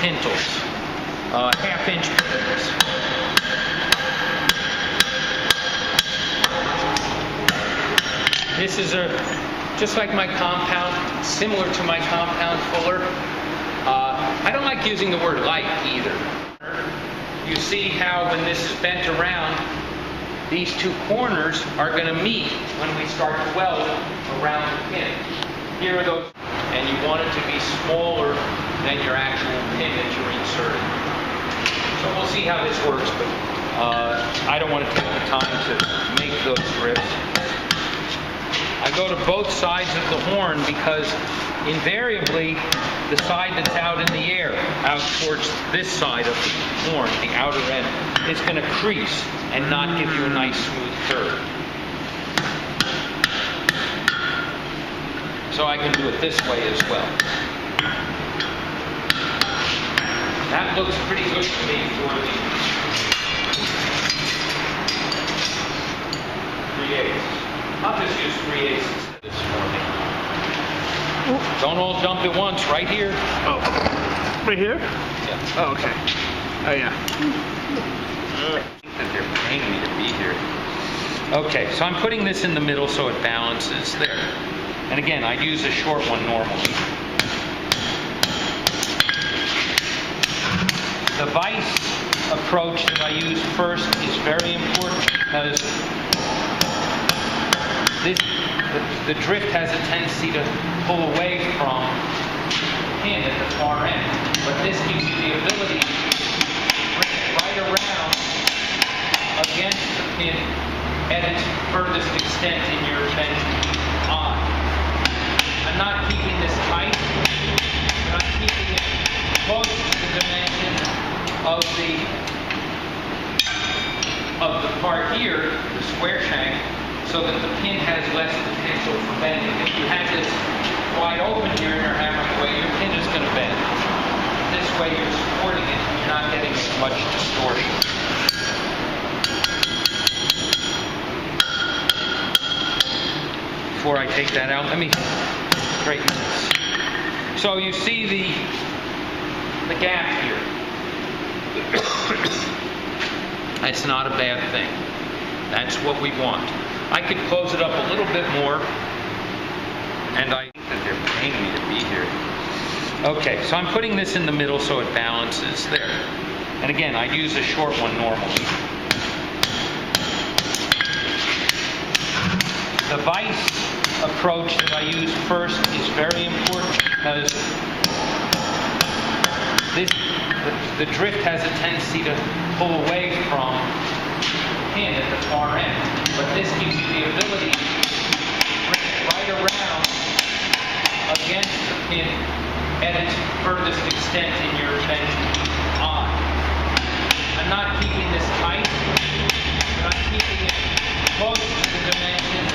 pintles, half-inch pintles. This is just like my compound, similar to my compound fuller. I don't like using the word like either. You see how when this is bent around, these two corners are going to meet when we start to weld around the pin. Here are those, and you want it to be smaller than your actual pin that you're inserting. So we'll see how this works, but I don't want to take the time to make those grips. I go to both sides of the horn because invariably the side that's out in the air, out towards this side of the horn, the outer end, is going to crease and not give you a nice smooth curve. So I can do it this way as well. That looks pretty good to me for the 3/8. I'll just use 3/8 instead of this for me. Don't all dump at once, right here. Oh, right here? Yeah. Oh, okay. Oh, yeah. I think that they're paying me to be here. Okay, so I'm putting this in the middle so it balances there. And again, I use a short one normally. The vise approach that I use first is very important because the drift has a tendency to pull away from the pin at the far end. But this gives you the ability to bring it right around against the pin at its furthest extent in your bent eye. I'm not keeping this tight, but I'm keeping it close to the dimension of the part here, the square shank, so that the pin has less potential for bending. If you have this wide open here and you're hammering away, your pin is going to bend. This way you're supporting it and you're not getting as much distortion. Before I take that out, let me straighten this. So you see the gap here. That's not a bad thing. That's what we want. I could close it up a little bit more, and I think that they're paying me to be here. Okay, so I'm putting this in the middle so it balances there. And again, I use a short one normally. The vise approach that I use first is very important because the drift has a tendency to pull away from the pin at the far end. But this gives you the ability to bring it right around against the pin at its furthest extent in your bent eye. I'm not keeping this tight, but I'm keeping it close to the dimension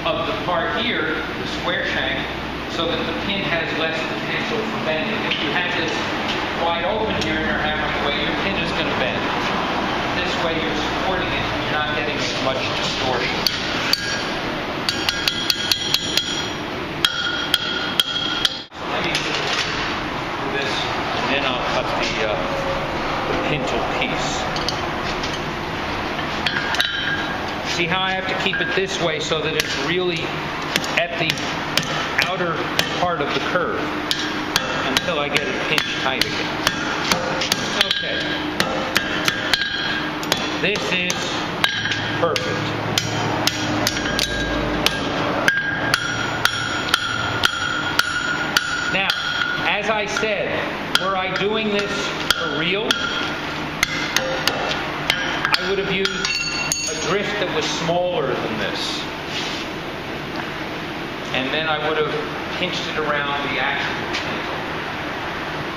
of the part here, the square shank, so that the pin has less potential for bending. If you have this wide open here and you're hammering away, your pin is going to bend. This way you're supporting it and you're not getting as much distortion. So let me do this and then I'll cut the Pintle piece. See how I have to keep it this way so that it's really at the outer part of the curve until I get it pinched tight again. Okay. This is perfect. Now, as I said, were I doing this for real, I would have used a drift that was smaller than this. And then I would have pinched it around the actual pintle.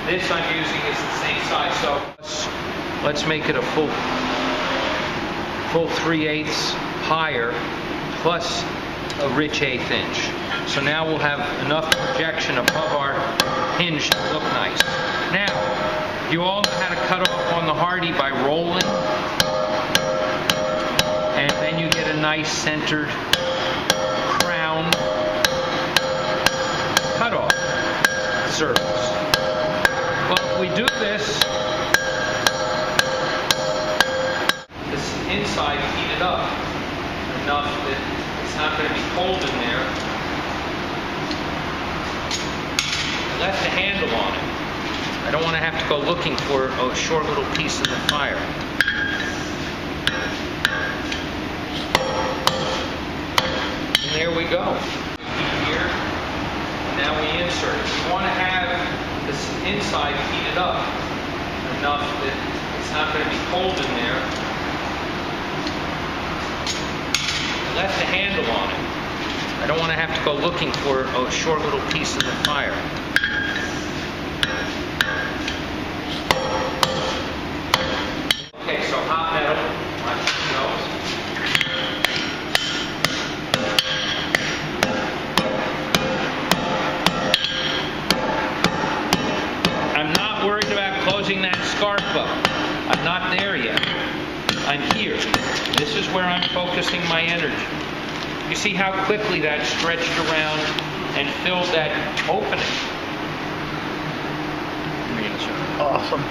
This I'm using is the same size, so let's make it a full 3/8 higher plus a rich 1/8 inch. So now we'll have enough projection above our hinge to look nice. Now, you all know how to cut off on the Hardy by rolling, and then you get a nice centered crown cutoff. circles. Well, if we do this inside heated up enough that it's not going to be cold in there. I left the handle on it. I don't want to have to go looking for a short little piece in the fire. And there we go. Here. Now we insert it. You want to have this inside heated up enough that it's not going to be cold in there. I left the handle on it. I don't want to have to go looking for a short little piece in the fire. Okay, so hot metal. Watch your nose. I'm not worried about closing that scarf up. I'm not there yet. I'm here. This is where I'm focusing my energy. You see how quickly that stretched around and filled that opening. Awesome.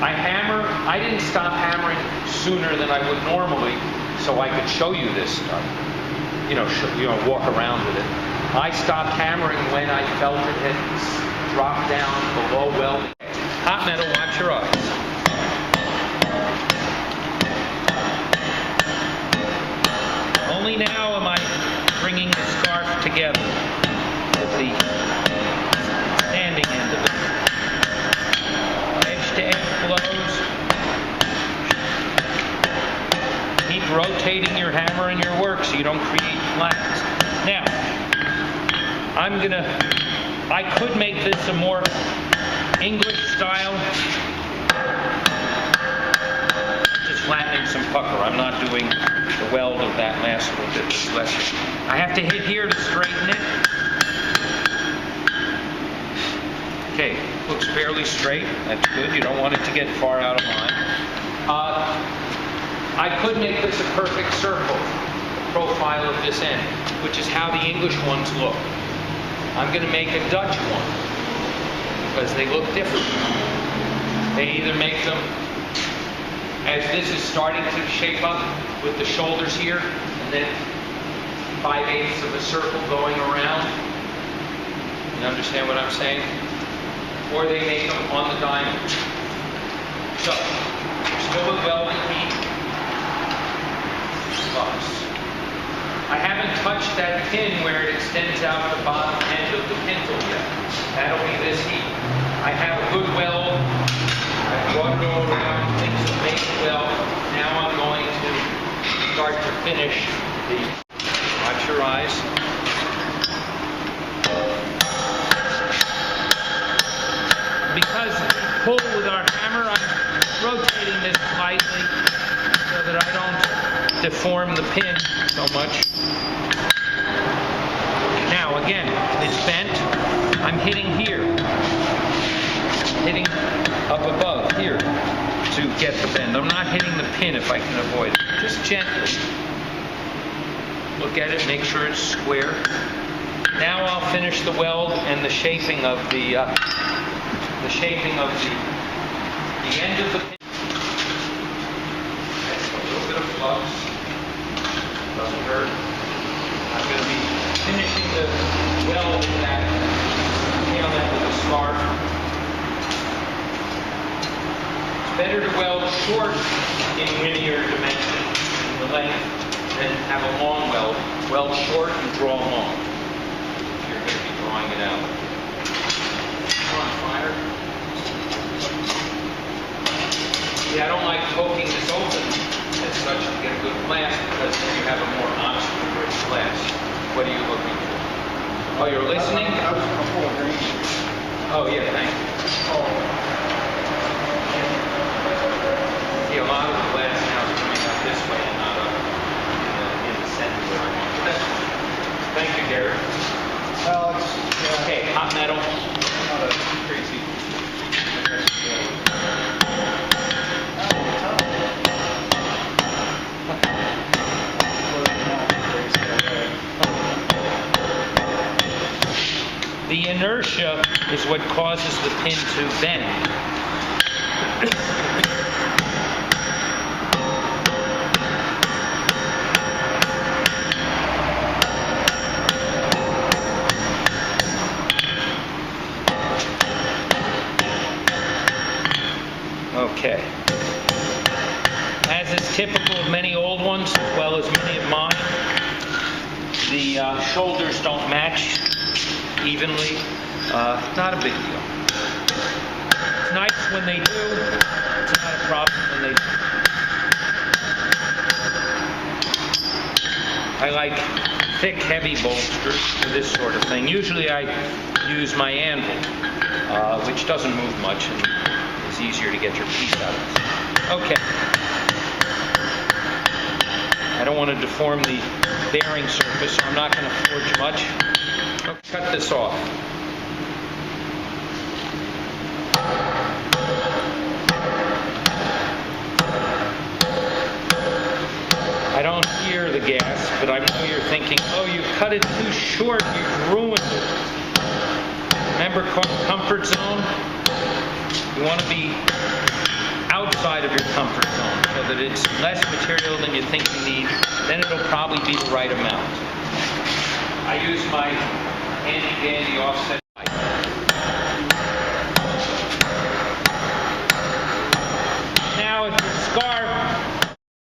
I didn't stop hammering sooner than I would normally, so I could show you this stuff. Walk around with it. I stopped hammering when I felt it had dropped down below welding. Hot metal, watch your eyes. Only now am I bringing the scarf together with the standing end of it. Edge to edge blows. Keep rotating your hammer and your work so you don't create flats. Now, I could make this a more English style. Just flattening some pucker. I'm not doing the weld of that last little bit. It's less. I have to hit here to straighten it. Okay, looks fairly straight. That's good. You don't want it to get far out of line. I could make this a perfect circle, the profile of this end, which is how the English ones look. I'm going to make a Dutch one because they look different. They either make them as this is starting to shape up with the shoulders here, and then 5/8 of a circle going around. You understand what I'm saying? Or they make them on the diamond. So, still with welding heat. I haven't touched that pin where it extends out the bottom end of the pintle yet. That'll be this heat. I have a good weld. I've brought it all around. Things are made well. Now I'm going to start to finish the... Watch your eyes. Because pull with our hammer, I'm rotating this slightly so that I don't deform the pin so much. Now again, it's bent. I'm hitting here. Hitting up above here to get the bend. I'm not hitting the pin if I can avoid it. Just gently. Look at it, make sure it's square. Now I'll finish the weld and the shaping of the end of the pin. That's a little bit of flux. Doesn't hurt. I'm going to be finishing the weld in that tail end with a scarf. It's better to weld short in linear dimension in the length than have a long weld. Weld short and draw long if you're going to be drawing it out. On fire. Yeah, I don't like poking this open as such to get a good blast because then you have a more honest blast. What are you looking for? Oh, you're listening? Oh, yeah, thank you. See, a lot of the blast now is coming out this way and not up in the center where I want it. Thank you, Derek. Well, it's Okay, hot metal. not a crazy. The inert is what causes the pin to bend. Okay. As is typical of many old ones, as well as many of mine, the shoulders don't match evenly. Not a big deal. It's nice when they do. It's not a problem when they do. I like thick, heavy bolsters for this sort of thing. Usually I use my anvil, which doesn't move much and is easier to get your piece out of. Okay. I don't want to deform the bearing surface, so I'm not going to forge much. I'll cut this off. I don't hear the gas, but I know you're thinking, oh, you cut it too short, you've ruined it. Remember comfort zone? You want to be outside of your comfort zone so that it's less material than you think you need. Then it'll probably be the right amount. I use my handy dandy offset